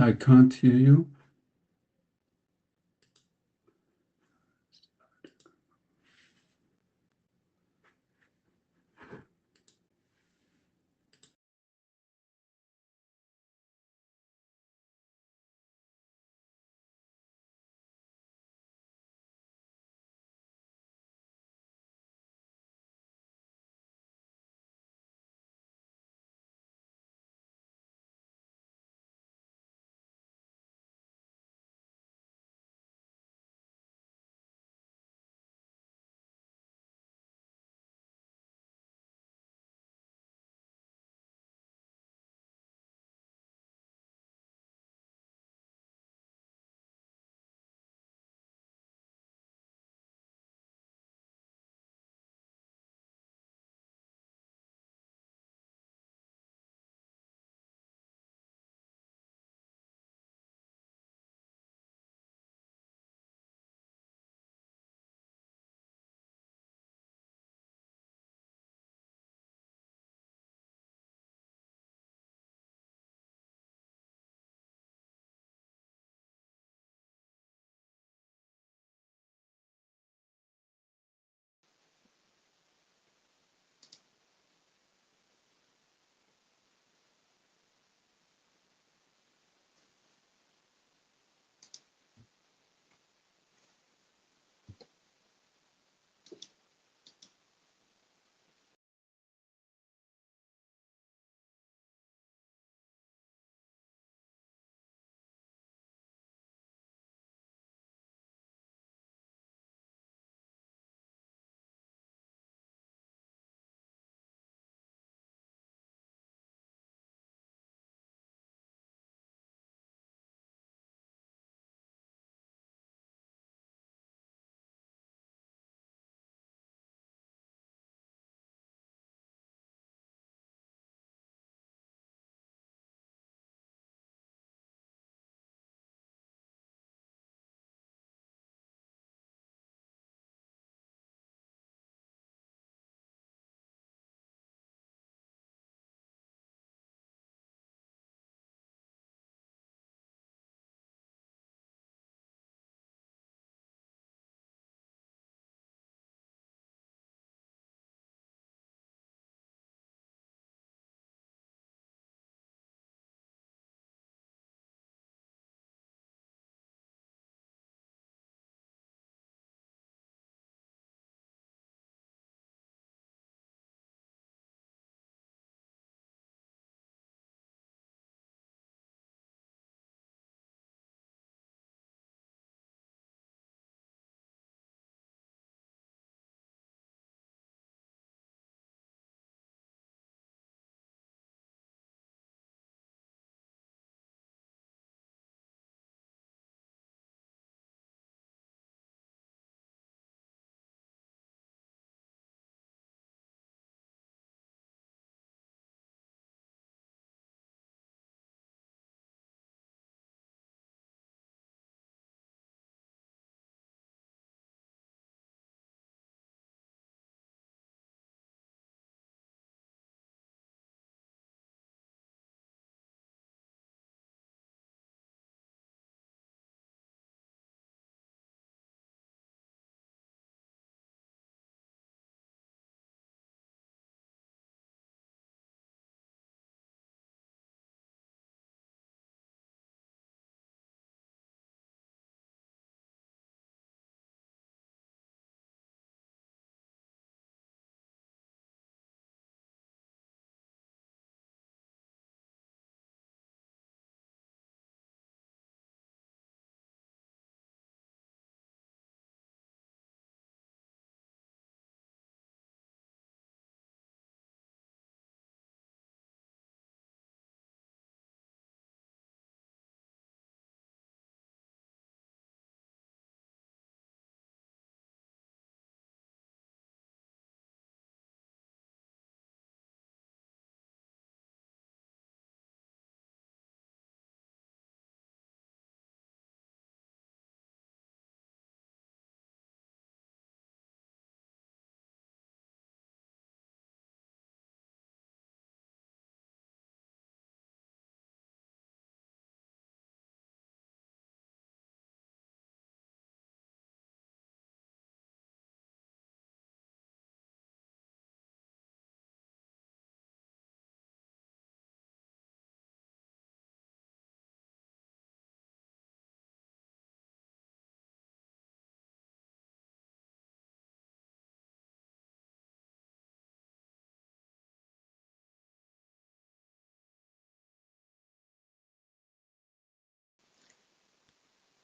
I can't hear you.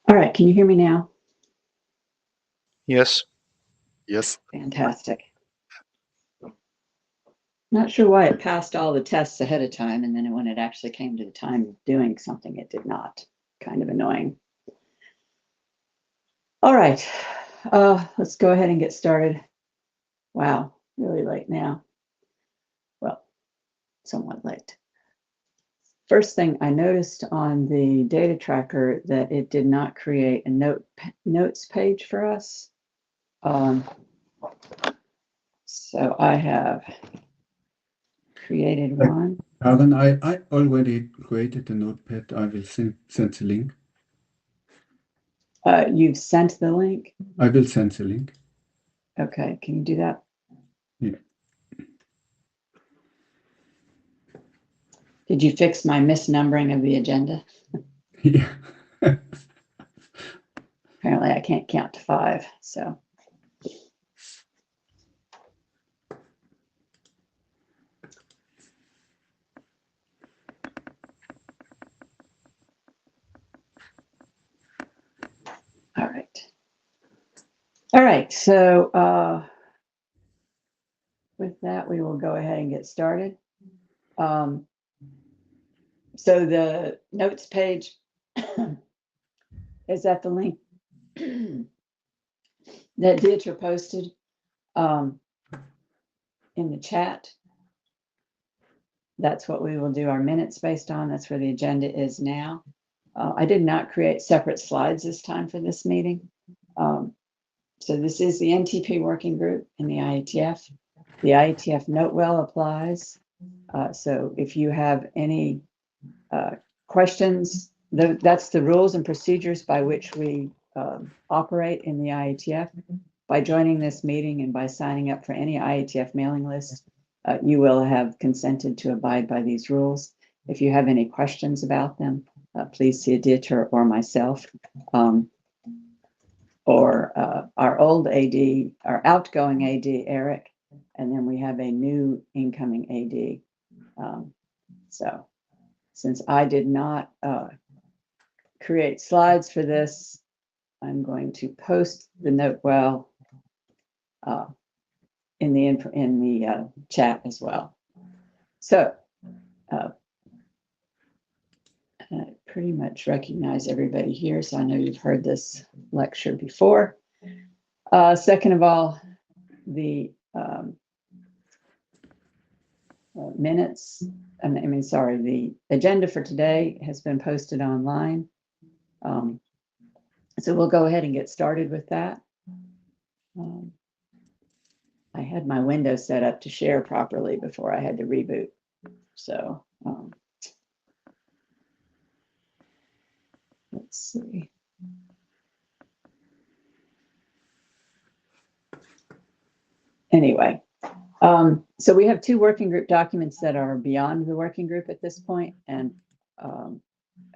All right, can you hear me now? Yes. Yes. Fantastic. Not sure why it passed all the tests ahead of time, and then when it actually came to the time of doing something, it did not. Kind of annoying. All right, let's go ahead and get started. Wow, really late now. Well, somewhat late. First thing I noticed on the data tracker that it did not create a notes page for us. So I have created one. Aaron, I already created a notepad. I will send the link. You've sent the link? I will send the link. Okay, can you do that? Yeah. Did you fix my misnumbering of the agenda? Yeah. Apparently I can't count to 5, so. All right. All right, so with that, we will go ahead and get started. So the notes page is at the link that Dietra posted in the chat. That's what we will do our minutes based on. That's where the agenda is now. I did not create separate slides this time for this meeting. So this is the NTP working group in the IETF. The IETF note well applies. So if you have any questions, that's the rules and procedures by which we operate in the IETF. By joining this meeting and by signing up for any IETF mailing list, you will have consented to abide by these rules. If you have any questions about them, please see Dieter or myself, or our old AD, our outgoing AD, Eric, and then we have a new incoming AD. So since I did not create slides for this, I'm going to post the note well in the chat as well. So I pretty much recognize everybody here, so I know you've heard this lecture before. Second of all, the minutes, the agenda for today has been posted online. So we'll go ahead and get started with that. I had my window set up to share properly before I had to reboot. So let's see. Anyway, so we have 2 working group documents that are beyond the working group at this point and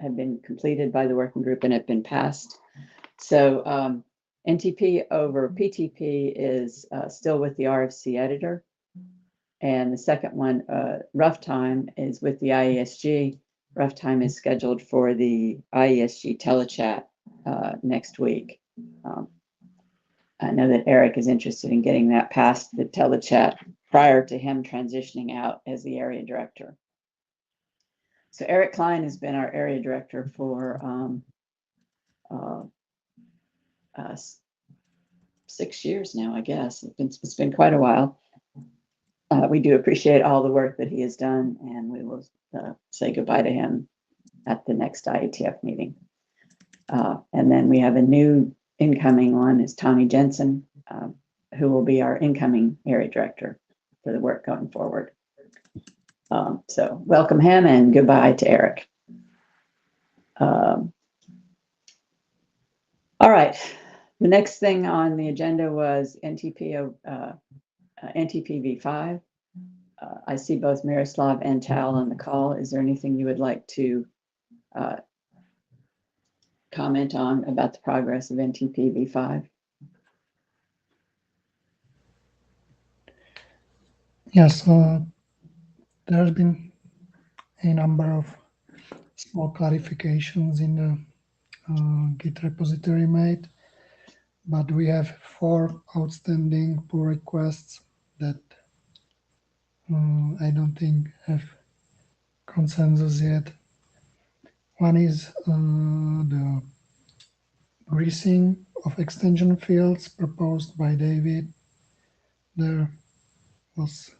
have been completed by the working group and have been passed. So NTP over PTP is still with the RFC editor. And the second one, rough time, is with the IESG. Rough time is scheduled for the IESG telechat next week. I know that Eric is interested in getting that past the telechat prior to him transitioning out as the area director. So Eric Klein has been our area director for 6 years now, I guess. It's been quite a while. We do appreciate all the work that he has done, and we will say goodbye to him at the next IETF meeting. And then we have a new incoming one, is Tony Jensen, who will be our incoming area director for the work going forward. So welcome him and goodbye to Eric. All right, the next thing on the agenda was NTP v5. I see both Miroslav and Tal on the call. Is there anything you would like to comment on about the progress of NTP v5? Yes, there has been a number of small clarifications in the Git repository made, but we have 4 outstanding pull requests that I don't think have consensus yet. One is the greasing of extension fields proposed by David. There was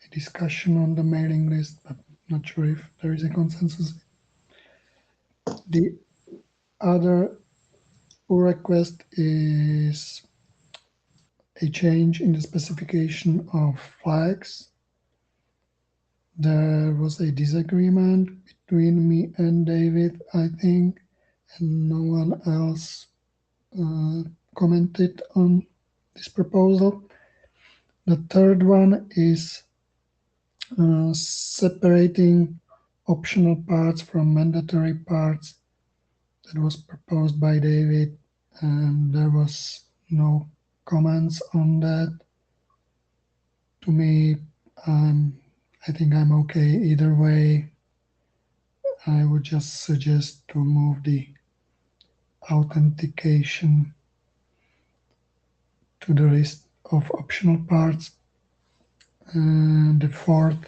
a discussion on the mailing list, but not sure if there is a consensus. The other pull request is a change in the specification of flags. There was a disagreement between me and David, I think, and no one else commented on this proposal. The third one is separating optional parts from mandatory parts. That was proposed by David, and there was no comments on that. To me, I think I'm okay either way. I would just suggest to move the authentication to the list of optional parts. And the fourth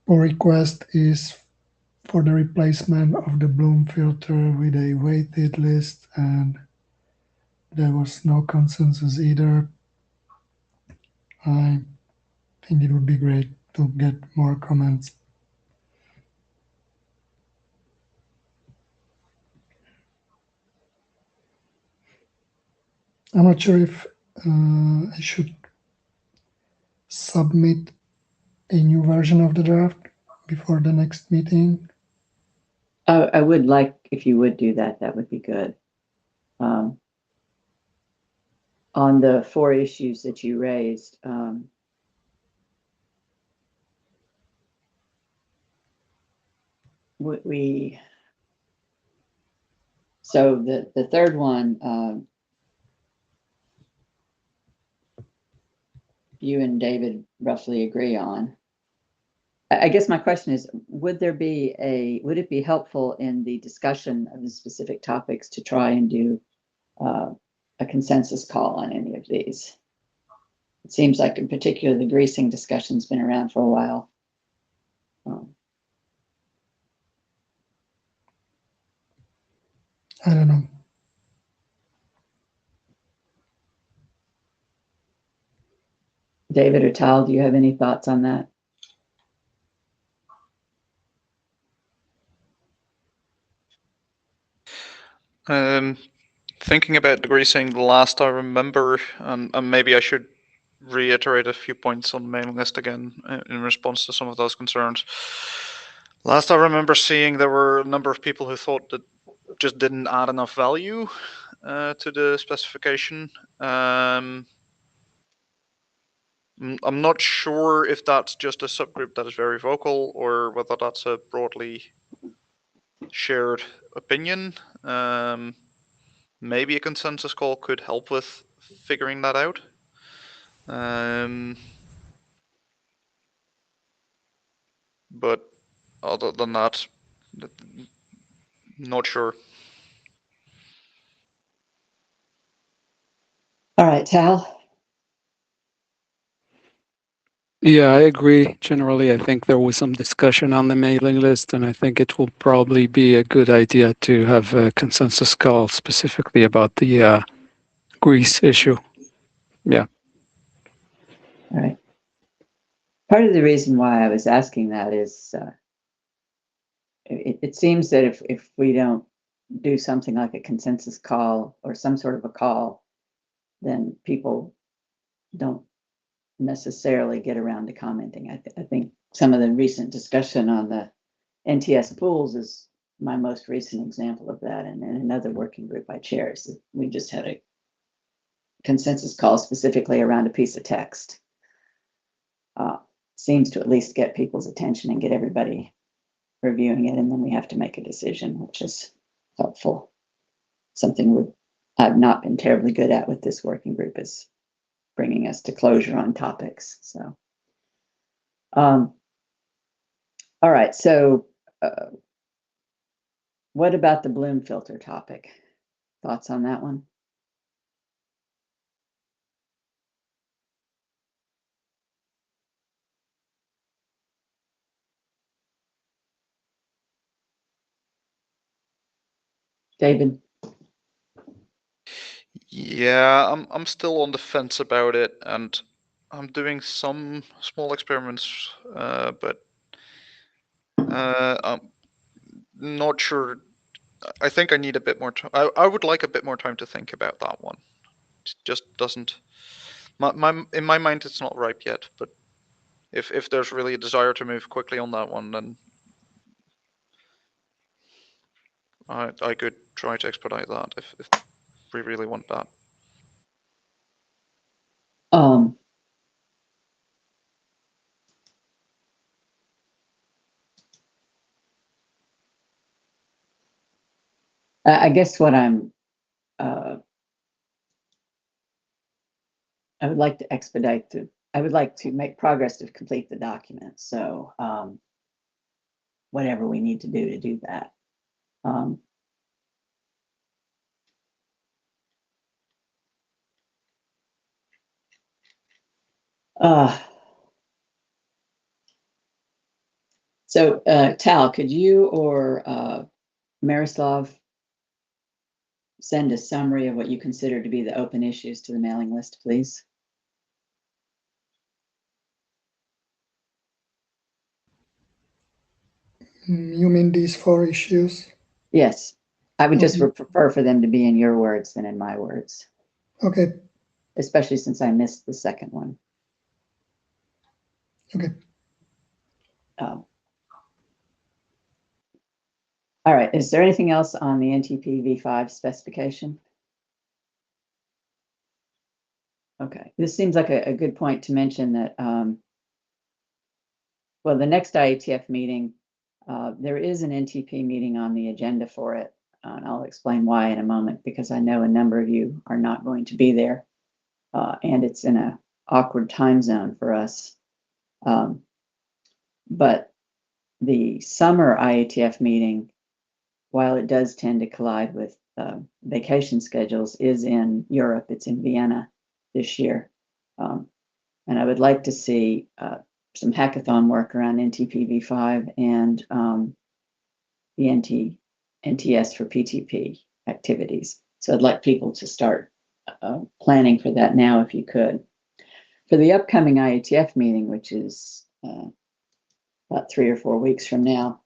pull request is for the replacement of the Bloom filter with a weighted list, and there was no consensus either. I think it would be great to get more comments. I'm not sure if I should submit a new version of the draft before the next meeting. I would like, if you would do that, that would be good. On the 4 issues that you raised, so the third one, you and David roughly agree on. I guess my question is, would it be helpful in the discussion of the specific topics to try and do a consensus call on any of these? It seems like in particular the greasing discussion's been around for a while. I don't know. David or Tal, do you have any thoughts on that? Thinking about the greasing, the last I remember, and maybe I should reiterate a few points on the mailing list again in response to some of those concerns. Last I remember seeing, there were a number of people who thought that just didn't add enough value to the specification. I'm not sure if that's just a subgroup that is very vocal or whether that's a broadly shared opinion. Maybe a consensus call could help with figuring that out. But other than that, not sure. All right, Tal. Yeah, I agree. Generally, I think there was some discussion on the mailing list, and I think it will probably be a good idea to have a consensus call specifically about the grease issue. Yeah. All right. Part of the reason why I was asking that is it seems that if we don't do something like a consensus call or some sort of a call, then people don't necessarily get around to commenting. I think some of the recent discussion on the NTS pools is my most recent example of that. And in another working group I chair, so we just had a consensus call specifically around a piece of text. Seems to at least get people's attention and get everybody reviewing it, and then we have to make a decision, which is helpful. Something I've not been terribly good at with this working group is bringing us to closure on topics. So, all right. So What about the bloom filter topic? Thoughts on that one? David? Yeah, I'm still on the fence about it, and I'm doing some small experiments, but I'm not sure. I think I need a bit more time. I would like a bit more time to think about that one. It just doesn't. In my mind, it's not ripe yet. But if there's really a desire to move quickly on that one, then I could try to expedite that if we really want that. Um, I guess what I would like to expedite I would like to make progress to complete the document. So whatever we need to do that. So Tal, could you or Miroslav send a summary of what you consider to be the open issues to the mailing list, please? You mean these 4 issues? Yes, I would just Okay. prefer for them to be in your words than in my words, Okay. especially since I missed the second one. Okay. All right, is there anything else on the NTP v5 specification? Okay, this seems like a good point to mention that, well, the next IETF meeting, there is an NTP meeting on the agenda for it. And I'll explain why in a moment, because I know a number of you are not going to be there. And it's in an awkward time zone for us. But the summer IETF meeting, while it does tend to collide with vacation schedules, is in Europe. It's in Vienna this year. And I would like to see some hackathon work around NTP-v5 and the NTS for PTP activities. So I'd like people to start planning for that now if you could. For the upcoming IETF meeting, which is about 3 or 4 weeks from now,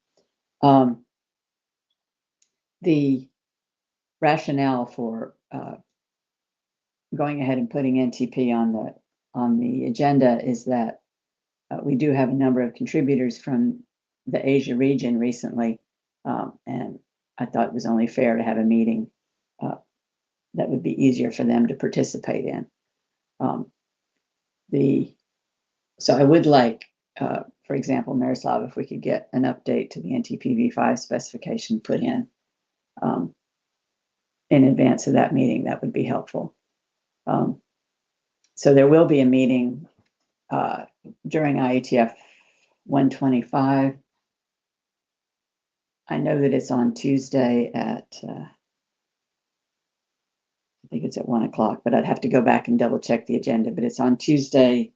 the rationale for going ahead and putting NTP on the agenda is that we do have a number of contributors from the Asia region recently, and I thought it was only fair to have a meeting that would be easier for them to participate in. So I would like, for example, Miroslav, if we could get an update to the NTP-v5 specification put in advance of that meeting, that would be helpful. So there will be a meeting during IETF 125. I know that it's on Tuesday at, I think it's at 1 o'clock, but I'd have to go back and double check the agenda, but it's on Tuesday,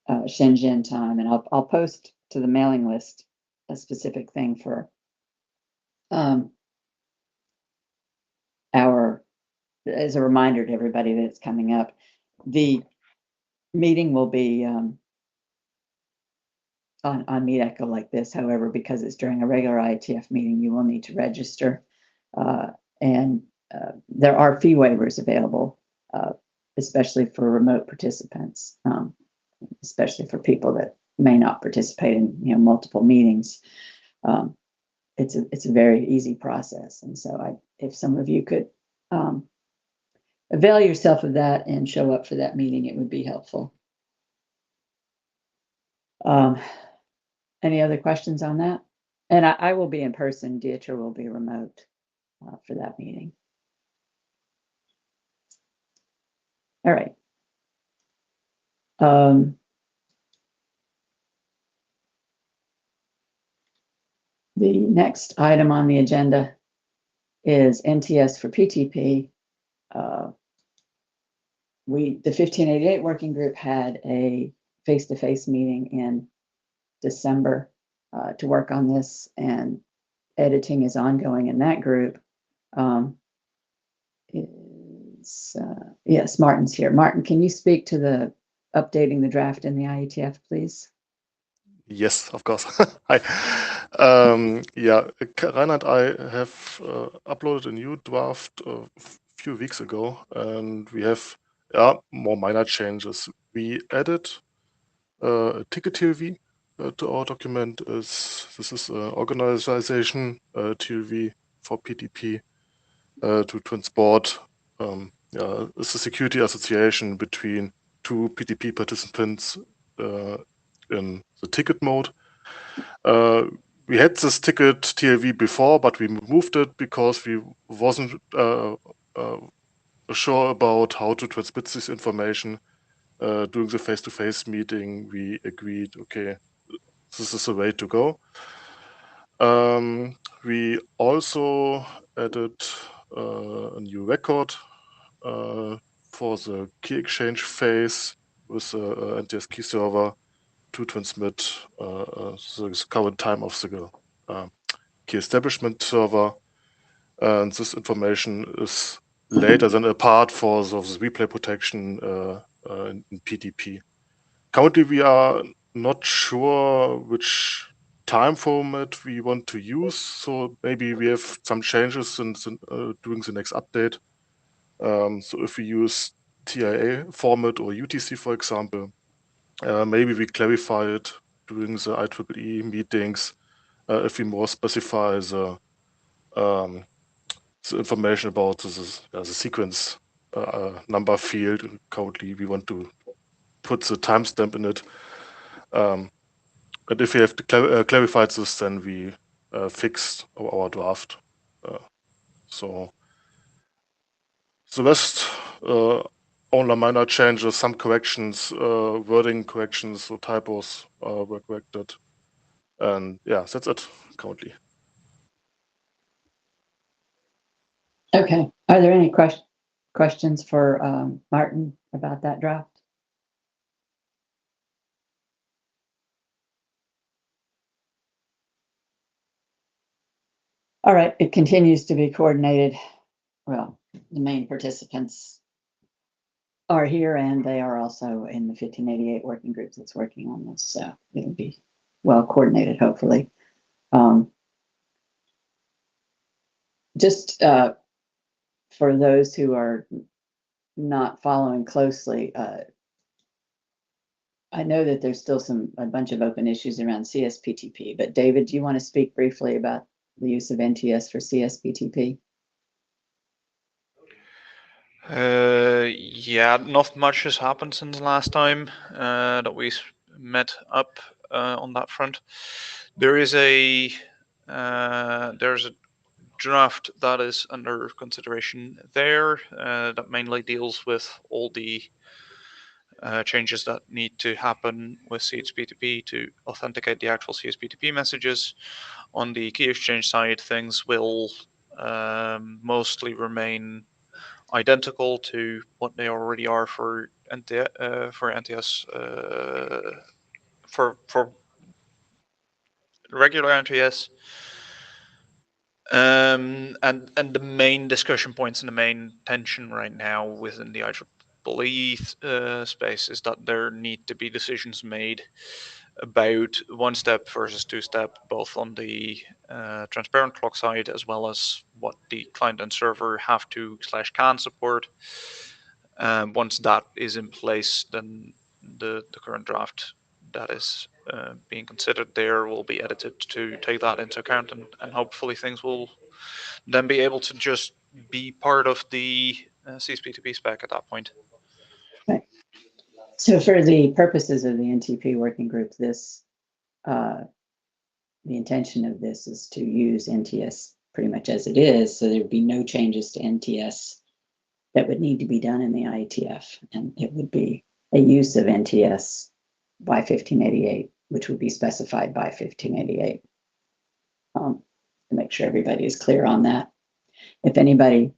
Shenzhen time, and I'll post to the mailing list a specific thing for as a reminder to everybody that it's coming up. The meeting will be on Meet Echo like this. However, because it's during a regular IETF meeting, you will need to register. And there are fee waivers available, especially for remote participants, especially for people that may not participate in multiple meetings. It's a very easy process, and so if some of you could avail yourself of that and show up for that meeting, it would be helpful. Any other questions on that? And I will be in person. Dieter will be remote for that meeting. All right. The next item on the agenda is NTS for PTP. The 1588 working group had a face-to-face meeting in December to work on this, and editing is ongoing in that group. Yes, Martin's here. Martin, can you speak to the updating the draft in the IETF, please? Yes, of course. Hi. Yeah, Rainer and I have uploaded a new draft a few weeks ago, and we have more minor changes. We added a ticket TLV to our document. This is an organization TLV for PTP to transport. It's a security association between two PTP participants in the ticket mode. We had this ticket TLV before, but we moved it because we wasn't sure about how to transmit this information. During the face-to-face meeting, we agreed, okay, this is the way to go. We also added a new record for the key exchange phase with the NTS key server to transmit the current time of the key establishment server. And this information is later than a part for the replay protection in PTP. Currently, we are not sure which time format we want to use, so maybe we have some changes during the next update. So if we use TIA format or UTC, for example, maybe we clarify it during the IEEE meetings if we more specify the information about the sequence number field. Currently, we want to put the timestamp in it. But if we have clarified this, then we fixed our draft. So the rest, only minor changes, some corrections, wording corrections, or typos were corrected. And yeah, that's it currently. Okay. Are there any questions for Martin about that draft? All right. It continues to be coordinated. Well, the main participants are here, and they are also in the 1588 working group that's working on this. So it'll be well coordinated, hopefully. Just for those who are not following closely, I know that there's still a bunch of open issues around CSPTP, but David, do you want to speak briefly about the use of NTS for CSPTP? Yeah, not much has happened since last time that we met up on that front. There's a draft that is under consideration there that mainly deals with all the changes that need to happen with CSPTP to authenticate the actual CSPTP messages. On the key exchange side, things will mostly remain identical to what they already are for NTS for regular NTS. And the main discussion points and the main tension right now within the IEEE space is that there need to be decisions made about one-step versus two-step, both on the transparent clock side as well as what the client and server have to / can support. Once that is in place, then the current draft that is being considered there will be edited to take that into account, and hopefully things will then be able to just be part of the CSP2P spec at that point. Right. So for the purposes of the NTP working group, this the intention of this is to use NTS pretty much as it is, so there would be no changes to NTS that would need to be done in the IETF, and it would be a use of NTS by 1588, which would be specified by 1588. to make sure everybody is clear on that. If anybody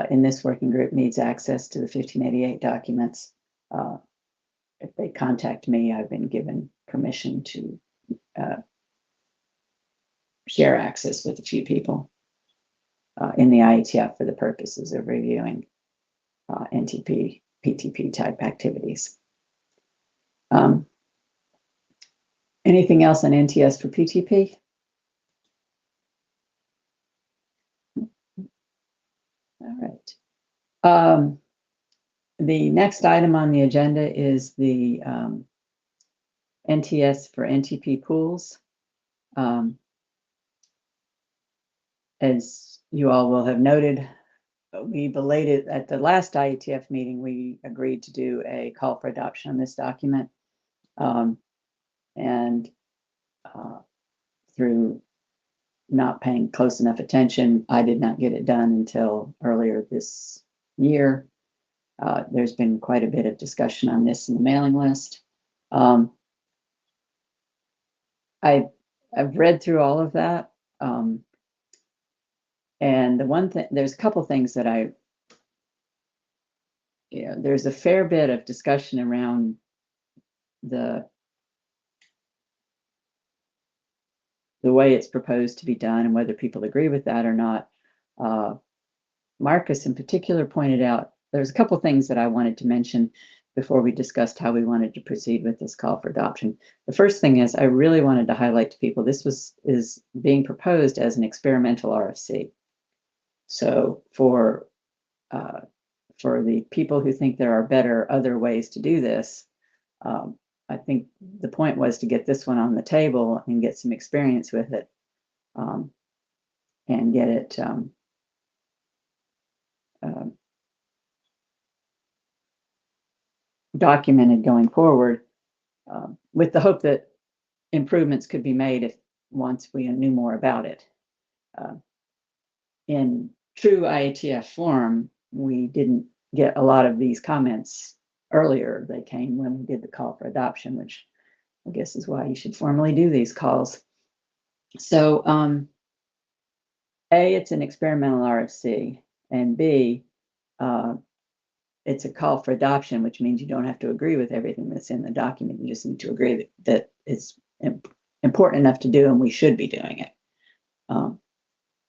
in this working group needs access to the 1588 documents, if they contact me, I've been given permission to share access with a few people in the IETF for the purposes of reviewing NTP, PTP type activities. Anything else on NTS for PTP? All right. The next item on the agenda is the NTS for NTP pools. As you all will have noted, we belated at the last IETF meeting, we agreed to do a call for adoption on this document. And through not paying close enough attention, I did not get it done until earlier this year. There's been quite a bit of discussion on this in the mailing list. I've read through all of that. And the one thing, there's a couple things that there's a fair bit of discussion around the way it's proposed to be done and whether people agree with that or not. Marcus in particular pointed out, there's a couple things that I wanted to mention before we discussed how we wanted to proceed with this call for adoption. The first thing is I really wanted to highlight to people, this is being proposed as an experimental RFC. So for the people who think there are better other ways to do this, I think the point was to get this one on the table and get some experience with it, and get it documented going forward, with the hope that improvements could be made once we knew more about it. In true IETF form, we didn't get a lot of these comments earlier. They came when we did the call for adoption, which I guess is why you should formally do these calls. So A, it's an experimental RFC, and B, it's a call for adoption, which means you don't have to agree with everything that's in the document. You just need to agree that it's important enough to do and we should be doing it.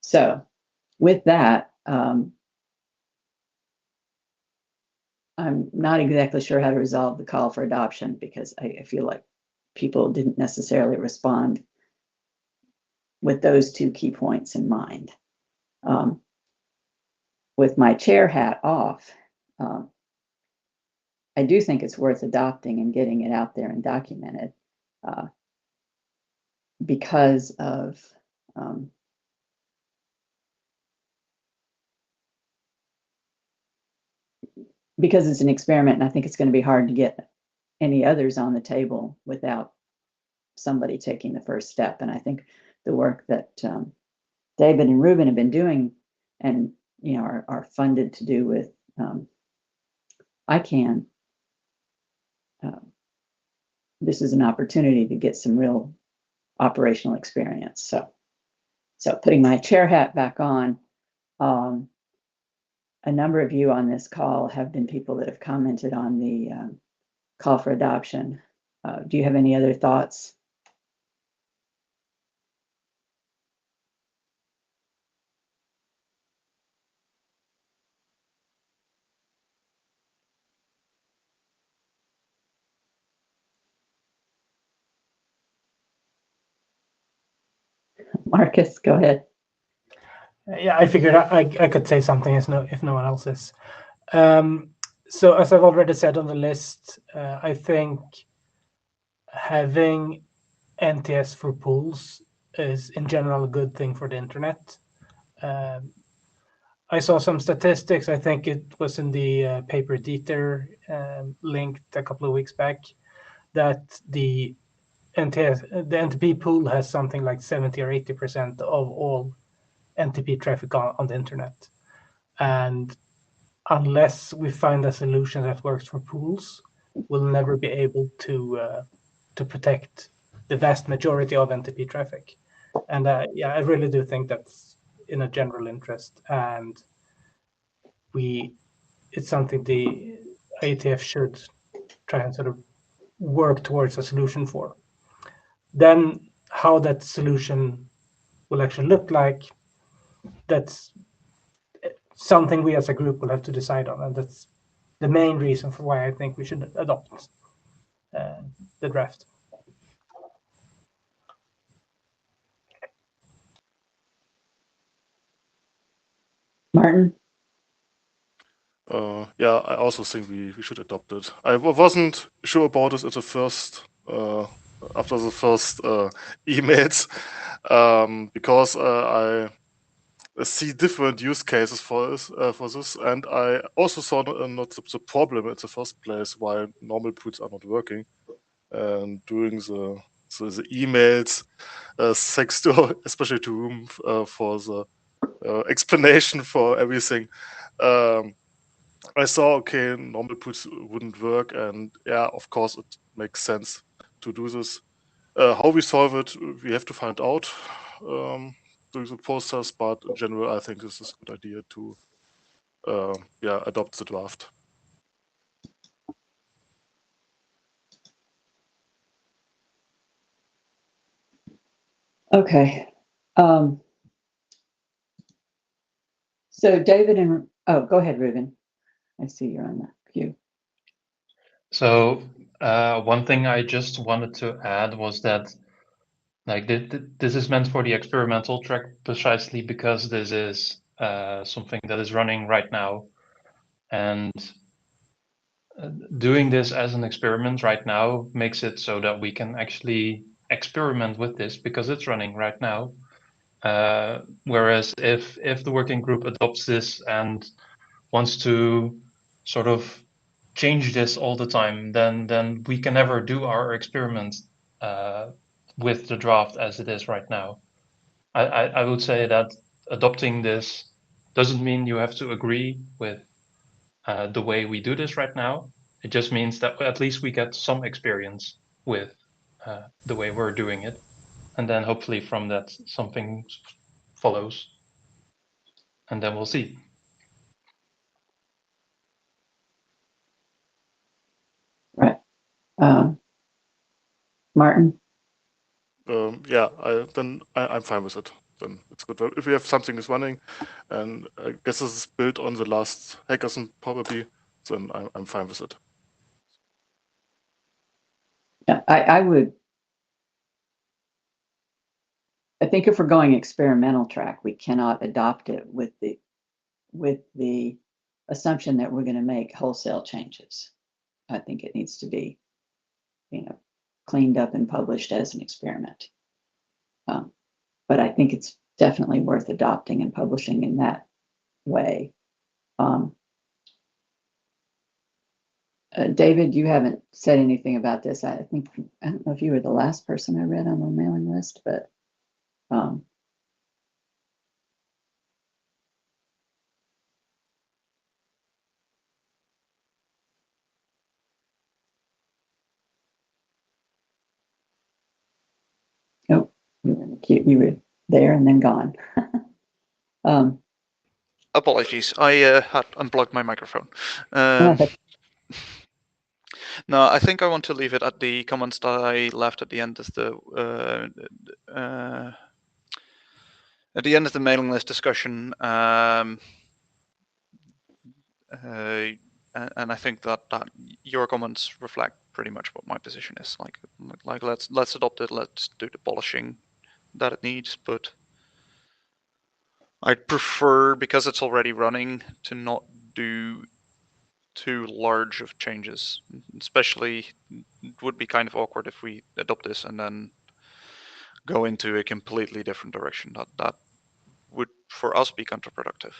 So with that, I'm not exactly sure how to resolve the call for adoption because I feel like people didn't necessarily respond with those two key points in mind. With my chair hat off, I do think it's worth adopting and getting it out there and documented, because of because it's an experiment, and I think it's going to be hard to get any others on the table without somebody taking the first step. And I think the work that David and Ruben have been doing, and are funded to do with ICANN, this is an opportunity to get some real operational experience. So putting my chair hat back on, a number of you on this call have been people that have commented on the call for adoption. Do you have any other thoughts? Marcus, go ahead. Yeah, I figured I could say something if no one else is. So as I've already said on the list, I think having NTS for pools is in general a good thing for the internet. I saw some statistics. I think it was in the paper Dieter linked a couple of weeks back that the NTP pool has something like 70 or 80% of all NTP traffic on the internet. And unless we find a solution that works for pools, we'll never be able to protect the vast majority of NTP traffic. And yeah, I really do think that's in a general interest, and it's something the IETF should try and sort of work towards a solution for. Then how that solution will actually look like, that's something we as a group will have to decide on, and that's the main reason for why I think we should adopt the draft. Martin? Yeah, I also think we should adopt it. I wasn't sure about this at the first, after the first emails, because I see different use cases for this, and I also saw not the problem at the first place why normal puts are not working. And doing the emails, thanks to especially to Room for the explanation for everything. I saw, okay, normal puts wouldn't work, and yeah, of course, it makes sense to do this. How we solve it, we have to find out during the process, but in general, I think this is a good idea to adopt the draft. Okay. So David and, go ahead, Ruben. I see you're on the queue. So one thing I just wanted to add was that, like, this is meant for the experimental track precisely because this is something that is running right now, and doing this as an experiment right now makes it so that we can actually experiment with this because it's running right now. Whereas if the working group adopts this and wants to sort of change this all the time, then we can never do our experiment with the draft as it is right now. I would say that adopting this doesn't mean you have to agree with the way we do this right now. It just means that at least we get some experience with the way we're doing it. And then hopefully from that something follows. And then we'll see. Right. Martin? Yeah, I'm fine with it. Then it's good. If we have something is running, and I guess this is built on the last hackathon probably, then I'm fine with it. Yeah, I think if we're going experimental track, we cannot adopt it with the assumption that we're going to make wholesale changes. I think it needs to be, cleaned up and published as an experiment. But I think it's definitely worth adopting and publishing in that way. David, you haven't said anything about this. I don't know if you were the last person I read on the mailing list, but oh, you were there and then gone. Apologies, I had unplugged my microphone. No, I think I want to leave it at the comments that I left at the end of the mailing list discussion. And I think that your comments reflect pretty much what my position is. Like let's adopt it. Let's do the polishing that it needs, but I'd prefer, because it's already running, to not do too large of changes. Especially, it would be kind of awkward if we adopt this and then go into a completely different direction. That would, for us, be counterproductive.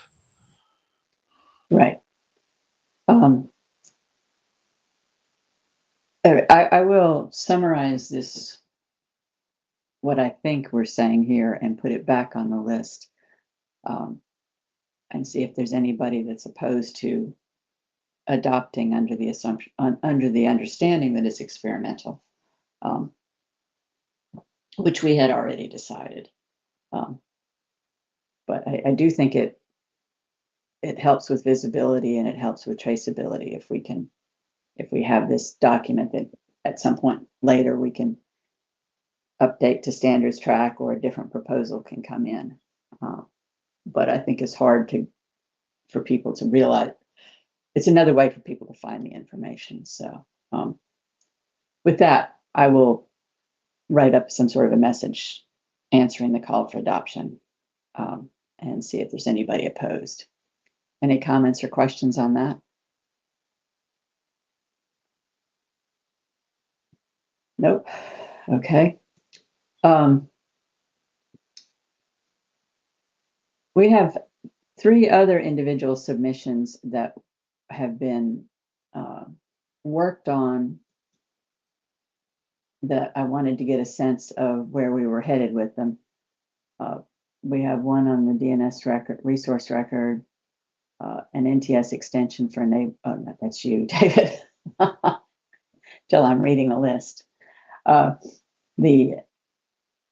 Right. I will summarize this, what I think we're saying here, and put it back on the list, and see if there's anybody that's opposed to adopting under the assumption, under the understanding that it's experimental, which we had already decided. But I do think it helps with visibility and it helps with traceability if we have this document that at some point later we can update to standards track or a different proposal can come in. But I think it's hard for people to realize it's another way for people to find the information. So with that, I will write up some sort of a message answering the call for adoption and see if there's anybody opposed. Any comments or questions on that? Nope. Okay. We have 3 other individual submissions that have been worked on that I wanted to get a sense of where we were headed with them. We have one on the DNS record, resource record, an NTS extension for no, that's you, David. Till I'm reading the list. The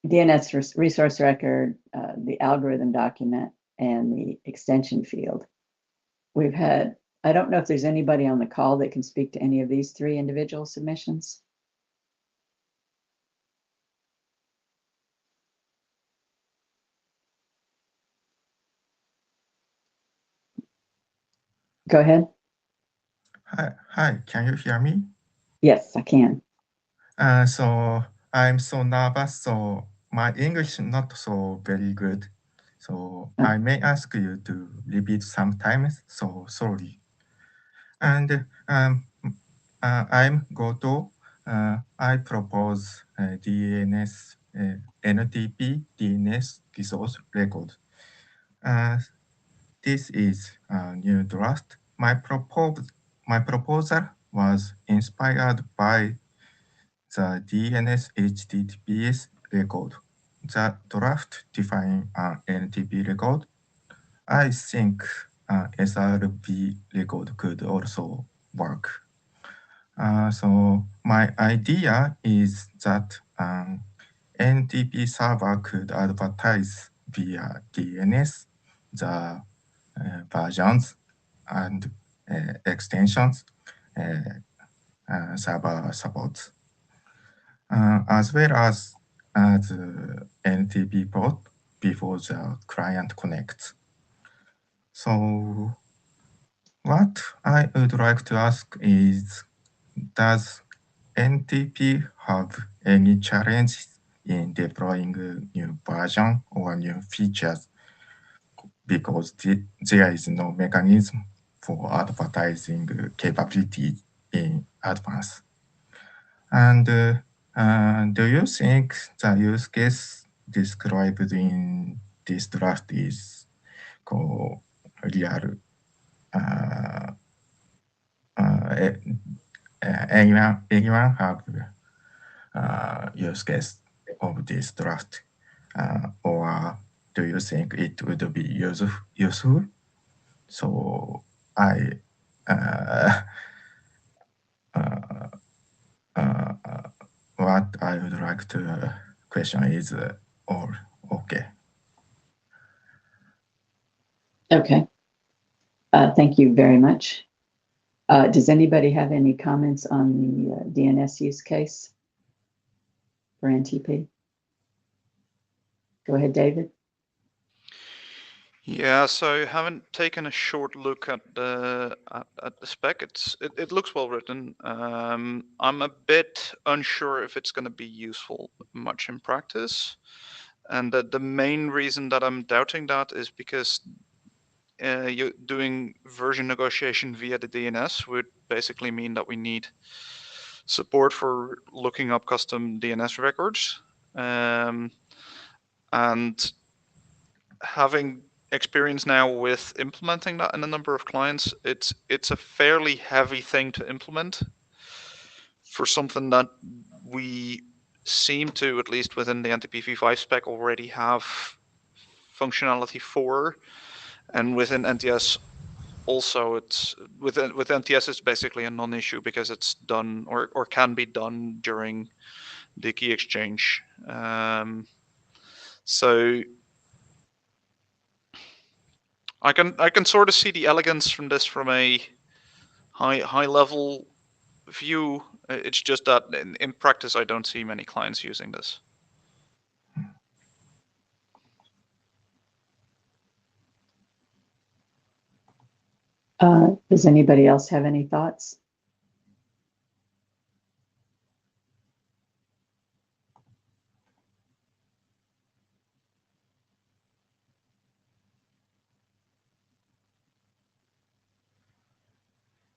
DNS resource record, the algorithm document, and the extension field. I don't know if there's anybody on the call that can speak to any of these 3 individual submissions. Go ahead. Hi, can you hear me? Yes, I can. So I'm so nervous, so my English not so very good. So I may ask you to repeat sometimes, so sorry. And I'm Goto. I propose DNS, NTP DNS resource record. This is a new draft. My proposal was inspired by the DNS HTTPS record. The draft defines an NTP record. I think SRP record could also work. So my idea is that NTP server could advertise via DNS the versions and extensions server supports, as well as the NTP port before the client connects. So what I would like to ask is, does NTP have any challenges in deploying a new version or new features, because there is no mechanism for advertising capability in advance? And do you think the use case described in this draft is real? Anyone have use case of this draft, or do you think it would be useful? So what I would like to question is all okay. Okay. Thank you very much. Does anybody have any comments on the DNS use case for NTP? Go ahead, David. Yeah, so having taken a short look at the spec, it looks well written. I'm a bit unsure if it's going to be useful much in practice, and the main reason that I'm doubting that is because you're doing version negotiation via the DNS would basically mean that we need support for looking up custom DNS records, and having experience now with implementing that in a number of clients, it's a fairly heavy thing to implement for something that we seem to, at least within the NTP v5 spec, already have functionality for, and within NTS also it's with NTS it's basically a non-issue because it's done or can be done during the key exchange. So I can sort of see the elegance from this from a high level view. It's just that in practice, I don't see many clients using this. Does anybody else have any thoughts?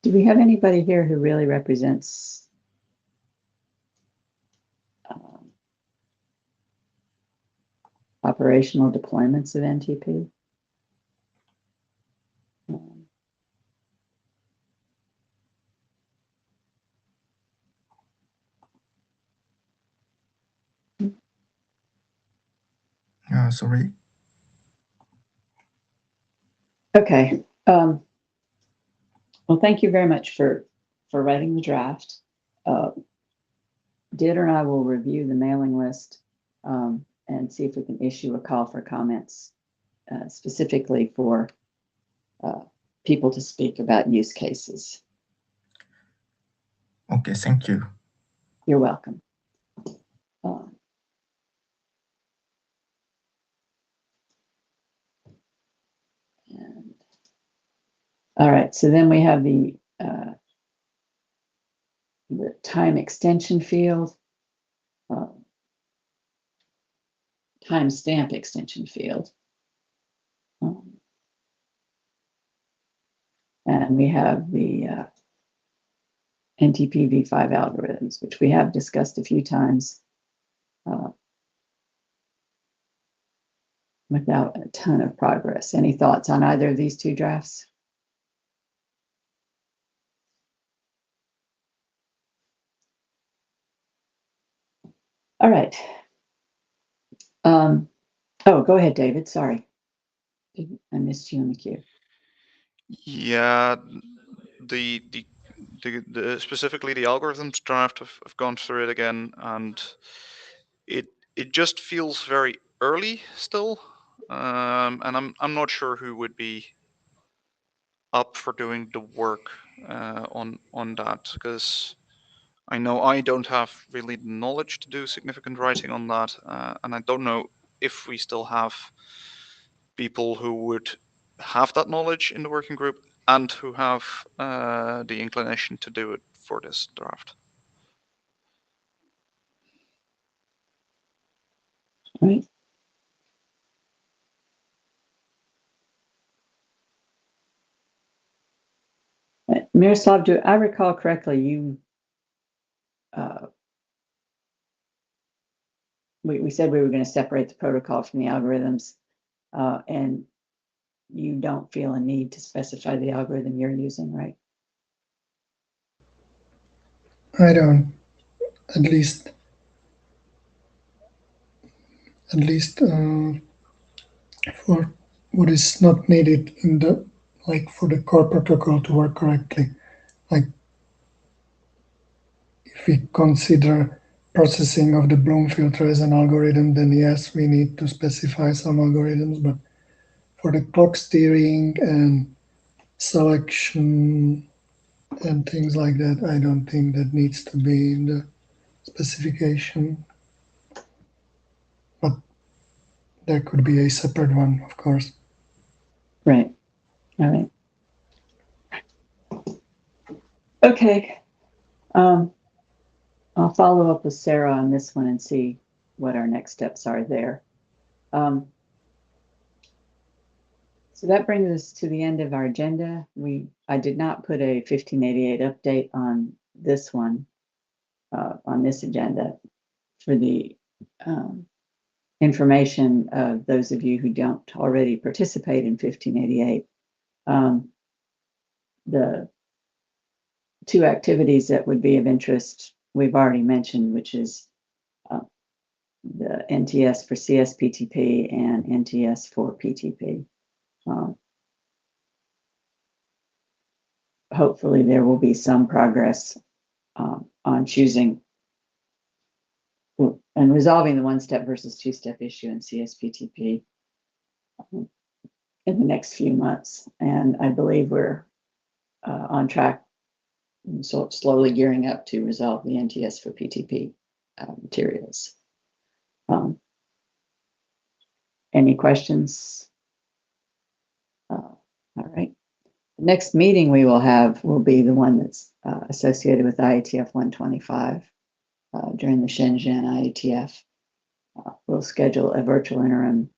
Do we have anybody here who really represents operational deployments of NTP? Sorry. Okay. Well, thank you very much for writing the draft. Dieter and I will review the mailing list and see if we can issue a call for comments specifically for people to speak about use cases. Okay, thank you. You're welcome. All right, so then we have the time extension field, timestamp extension field. And we have the NTP v5 algorithms, which we have discussed a few times without a ton of progress. Any thoughts on either of these two drafts? All right. Oh, go ahead, David. Sorry. I missed you in the queue. Yeah, the specifically the algorithms draft, I've gone through it again, and it just feels very early still, and I'm not sure who would be up for doing the work on that, because I know I don't have really the knowledge to do significant writing on that, and I don't know if we still have people who would have that knowledge in the working group and who have the inclination to do it for this draft. Right. Miroslav, do I recall correctly, you we said we were going to separate the protocol from the algorithms, and you don't feel a need to specify the algorithm you're using, right? I don't, at least for what is not needed in the, like, for the core protocol to work correctly. Like, if we consider processing of the Bloom filter as an algorithm, then yes, we need to specify some algorithms, but for the clock steering and selection and things like that, I don't think that needs to be in the specification. But there could be a separate one, of course. Right. All right. Okay. I'll follow up with Sarah on this one and see what our next steps are there. So that brings us to the end of our agenda. I did not put a 1588 update on this one, on this agenda, for the information of those of you who don't already participate in 1588. The two activities that would be of interest we've already mentioned, which is the NTS for CSPTP and NTS for PTP. Hopefully there will be some progress on choosing and resolving the one-step versus two-step issue in CSPTP in the next few months. And I believe we're on track, so slowly gearing up to resolve the NTS for PTP materials. Any questions? All right. The next meeting we will have will be the one that's associated with IETF 125 during the Shenzhen IETF. We'll schedule a virtual interim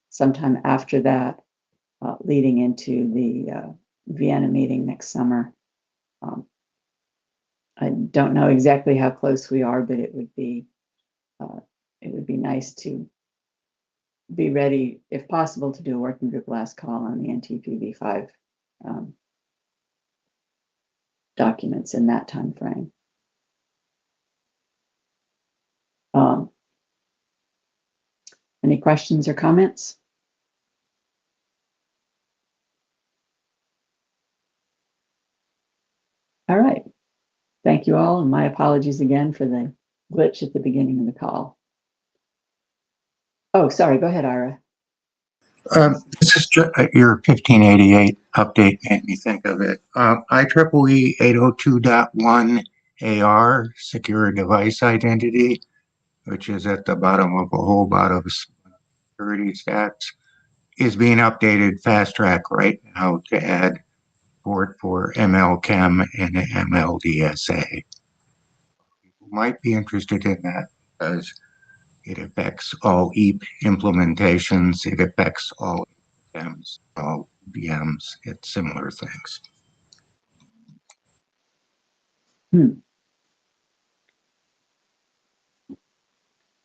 sometime after that, leading into the Vienna meeting next summer. I don't know exactly how close we are, but it would be nice to be ready, if possible, to do a working group last call on the NTP v5 documents in that time frame. Any questions or comments? All right. Thank you all, and my apologies again for the glitch at the beginning of the call. Oh, sorry. Go ahead, Ira. This is your 1588 update made me think of it. IEEE 802.1 AR, Secure Device Identity, which is at the bottom of a whole lot of security stats, is being updated fast track right now to add support for MLChem and MLDSA. People might be interested in that because it affects all EAP implementations. It affects all VMs, all VMs. It's similar things.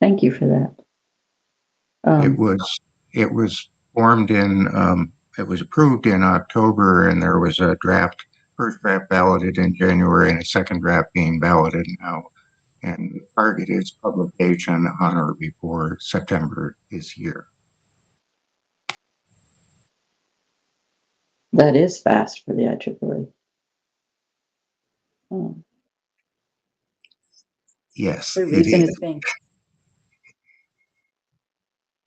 Thank you for that. It was formed in. It was approved in October, and there was a first draft balloted in January, and a second draft being balloted now. And the target is publication on or before September this year. That is fast for the IEEE. Yes. The reason it's being.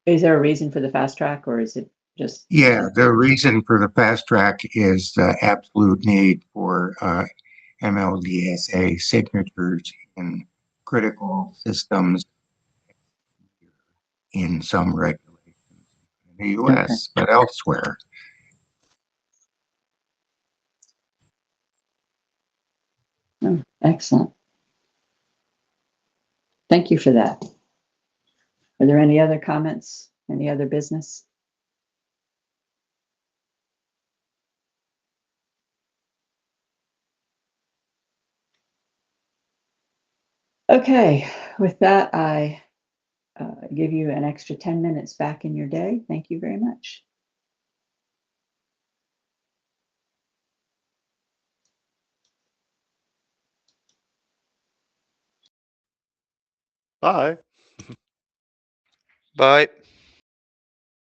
Is there a reason for the fast track, or is it just? Yeah, the reason for the fast track is the absolute need for MLDSA signatures in critical systems in some regulations in the US, but elsewhere. Oh, excellent. Thank you for that. Are there any other comments? Any other business? Okay, with that, I give you an extra 10 minutes back in your day. Thank you very much. Bye. Bye.